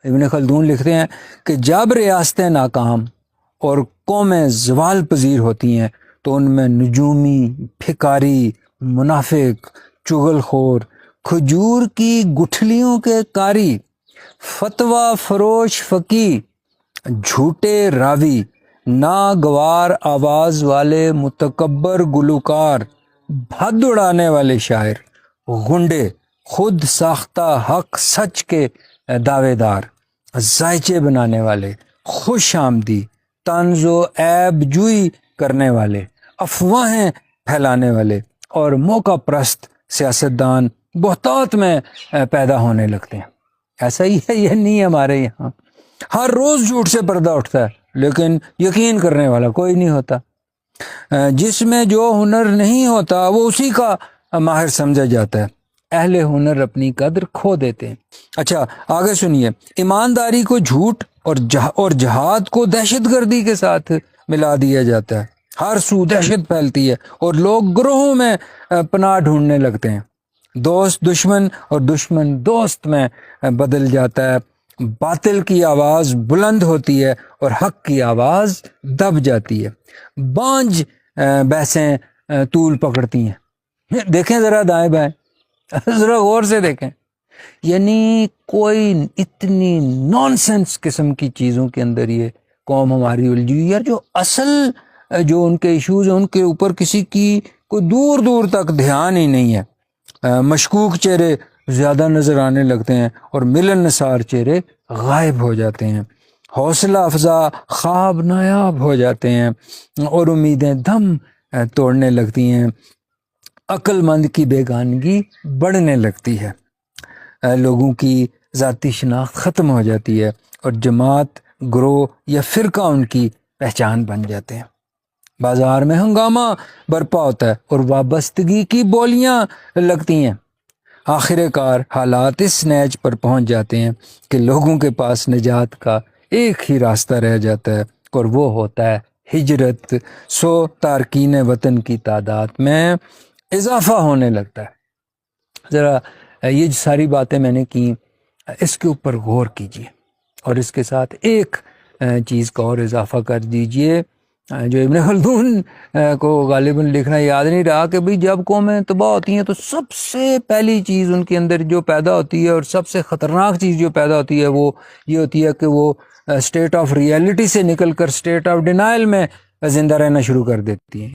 ابن خلدون لکھتے ہیں کہ جب ریاستیں ناکام اور قومیں زوال پذیر ہوتی ہیں تو ان میں نجومی، بھکاری، منافق، چغل خور، کھجور کی گٹھلیوں کے قاری، فتویٰ فروش فقی، جھوٹے راوی، ناگوار آواز والے متکبر گلوکار، بھد اڑانے والے شاعر، غنڈے، خود ساختہ حق سچ کے دعوے دار، ذائچے بنانے والے، خوش آمدی، طنز و عیب جوئی کرنے والے، افواہیں پھیلانے والے اور موقع پرست سیاستدان بہتات میں پیدا ہونے لگتے ہیں۔ ایسا ہی ہے، یہ نہیں ہمارے یہاں ہر روز جھوٹ سے پردہ اٹھتا ہے لیکن یقین کرنے والا کوئی نہیں ہوتا۔ جس میں جو ہنر نہیں ہوتا وہ اسی کا ماہر سمجھا جاتا ہے۔ اہل ہنر اپنی قدر کھو دیتے ہیں۔ اچھا آگے سنیے، ایمانداری کو جھوٹ اور جہاد کو دہشت گردی کے ساتھ ملا دیا جاتا ہے۔ ہر سو دہشت پھیلتی ہے اور لوگ گروہوں میں پناہ ڈھونڈنے لگتے ہیں۔ دوست دشمن اور دشمن دوست میں بدل جاتا ہے۔ باطل کی آواز بلند ہوتی ہے اور حق کی آواز دب جاتی ہے۔ بانجھ بحثیں طول پکڑتی ہیں۔ دیکھیں ذرا دائیں بائیں، ذرا غور سے دیکھیں، یعنی کوئی اتنی نان سینس قسم کی چیزوں کے اندر یہ قوم ہماری الجھی ہوئی ہے، جو اصل جو ان کے ایشوز ہیں ان کے اوپر کسی کی کوئی دور دور تک دھیان ہی نہیں ہے۔ مشکوک چہرے زیادہ نظر آنے لگتے ہیں اور ملن نثار چہرے غائب ہو جاتے ہیں۔ حوصلہ افزا خواب نایاب ہو جاتے ہیں اور امیدیں دم توڑنے لگتی ہیں۔ عقل مند کی بیگانگی بڑھنے لگتی ہے۔ لوگوں کی ذاتی شناخت ختم ہو جاتی ہے اور جماعت، گروہ یا فرقہ ان کی پہچان بن جاتے ہیں۔ بازار میں ہنگامہ برپا ہوتا ہے اور وابستگی کی بولیاں لگتی ہیں۔ آخر کار حالات اس نیچ پر پہنچ جاتے ہیں کہ لوگوں کے پاس نجات کا ایک ہی راستہ رہ جاتا ہے اور وہ ہوتا ہے ہجرت۔ سو تارکین وطن کی تعداد میں اضافہ ہونے لگتا ہے۔ ذرا یہ ساری باتیں میں نے کی، اس کے اوپر غور کیجیے اور اس کے ساتھ ایک چیز کا اور اضافہ کر دیجئے جو ابن خلدون کو غالباً لکھنا یاد نہیں رہا کہ بھئی جب قومیں تباہ ہوتی ہیں تو سب سے پہلی چیز ان کے اندر جو پیدا ہوتی ہے اور سب سے خطرناک چیز جو پیدا ہوتی ہے وہ یہ ہوتی ہے کہ وہ اسٹیٹ آف ریئلٹی سے نکل کر اسٹیٹ آف ڈینائل میں زندہ رہنا شروع کر دیتی ہیں۔